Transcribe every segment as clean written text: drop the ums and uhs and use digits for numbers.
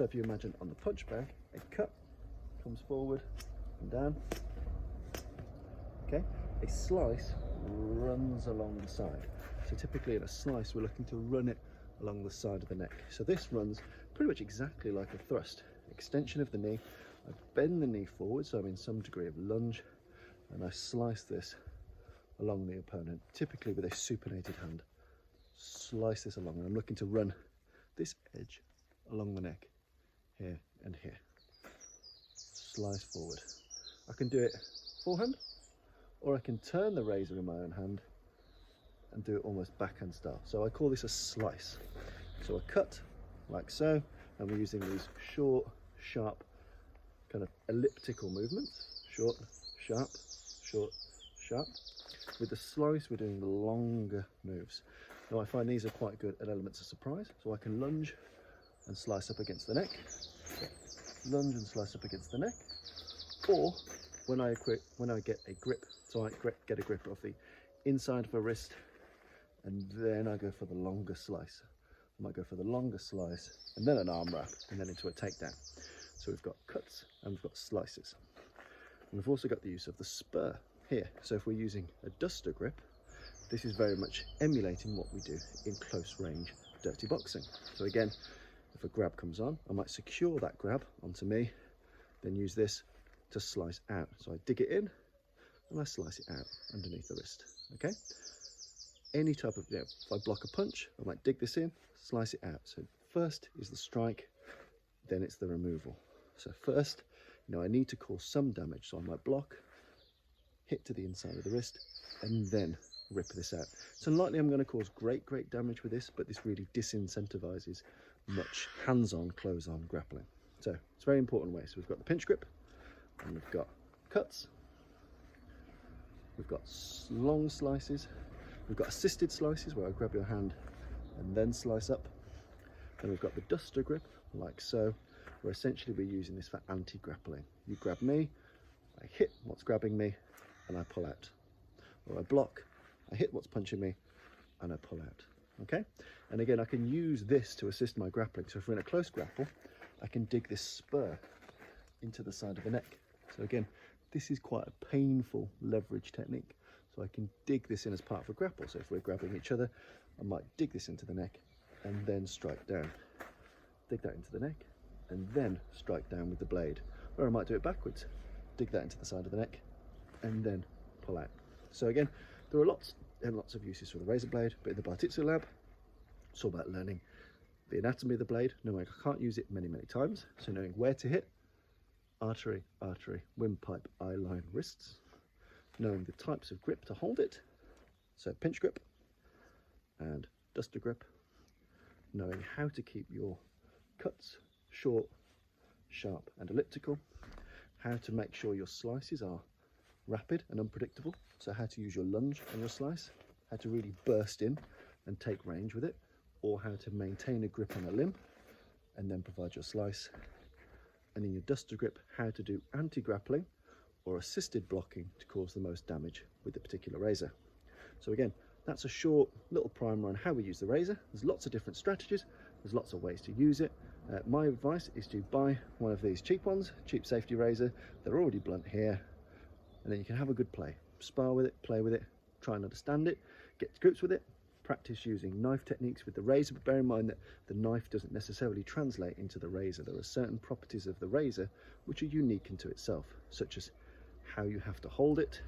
So if you imagine on the punch bag, a cut comes forward and down. Okay, a slice runs along the side. So typically in a slice, we're looking to run it along the side of the neck. So this runs pretty much exactly like a thrust. Extension of the knee, I bend the knee forward, so I'm in some degree of lunge, and I slice this along the opponent, typically with a supinated hand. Slice this along, and I'm looking to run this edge along the neck, here and here. Slice forward. I can do it forehand, or I can turn the razor in my own hand and do it almost backhand style. So I call this a slice. So a cut, like so, and we're using these short, sharp, kind of elliptical movements. Short, sharp, short, sharp. With the slice, we're doing the longer moves. Now I find these are quite good at elements of surprise. So I can lunge and slice up against the neck. Lunge and slice up against the neck. Or when I get a grip, so I get a grip off the inside of a wrist, and then I go for the longer slice. I might go for the longer slice and then an arm wrap and then into a takedown. So we've got cuts and we've got slices. And we've also got the use of the spur here. So if we're using a duster grip, this is very much emulating what we do in close range dirty boxing. So again, if a grab comes on, I might secure that grab onto me, then use this to slice out. So I dig it in and I slice it out underneath the wrist, okay? Any type of, if I block a punch, I might dig this in, slice it out. So first is the strike, then it's the removal. So first, I need to cause some damage. So I might block, hit to the inside of the wrist, and then rip this out. It's unlikely I'm going to cause great damage with this, but this really disincentivizes much hands-on, close-on grappling. So it's a very important way. So we've got the pinch grip, and we've got cuts, we've got long slices, we've got assisted slices where I grab your hand and then slice up. Then we've got the duster grip, like so, where essentially we're using this for anti-grappling. You grab me, I hit what's grabbing me, and I pull out. Or I block, I hit what's punching me, and I pull out. Okay? And again, I can use this to assist my grappling. So if we're in a close grapple, I can dig this spur into the side of the neck. So again, this is quite a painful leverage technique. So I can dig this in as part of a grapple. So if we're grabbing each other, I might dig this into the neck and then strike down. Dig that into the neck and then strike down with the blade. Or I might do it backwards. Dig that into the side of the neck and then pull out. So again, there are lots and lots of uses for the razor blade, but in the Bartitsu lab, it's all about learning the anatomy of the blade, knowing I can't use it many times. So knowing where to hit, artery, windpipe, eye line, wrists, knowing the types of grip to hold it, so pinch grip and duster grip, knowing how to keep your cuts short, sharp and elliptical, how to make sure your slices are rapid and unpredictable, so how to use your lunge on your slice, how to really burst in and take range with it, or how to maintain a grip on a limb and then provide your slice. And in your duster grip, how to do anti-grappling or assisted blocking to cause the most damage with the particular razor. So again, that's a short little primer on how we use the razor. There's lots of different strategies, there's lots of ways to use it. My advice is to buy one of these cheap ones, cheap safety razor. They're already blunt here, and then you can have a good play. Spar with it, play with it, try and understand it, get to grips with it, practice using knife techniques with the razor, but bear in mind that the knife doesn't necessarily translate into the razor. There are certain properties of the razor which are unique unto itself, such as how you have to hold it,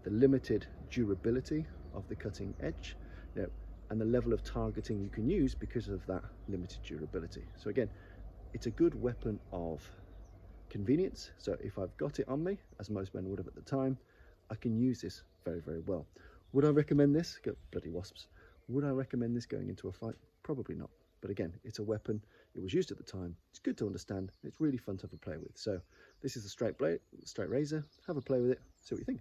the limited durability of the cutting edge, and the level of targeting you can use because of that limited durability. So again, it's a good weapon of convenience. So if I've got it on me, as most men would have at the time, I can use this very well. Would I recommend this? Go bloody wasps. Would I recommend this going into a fight? Probably not. But again, it's a weapon. It was used at the time. It's good to understand. It's really fun to have a play with. So this is the straight razor. Have a play with it. See what you think.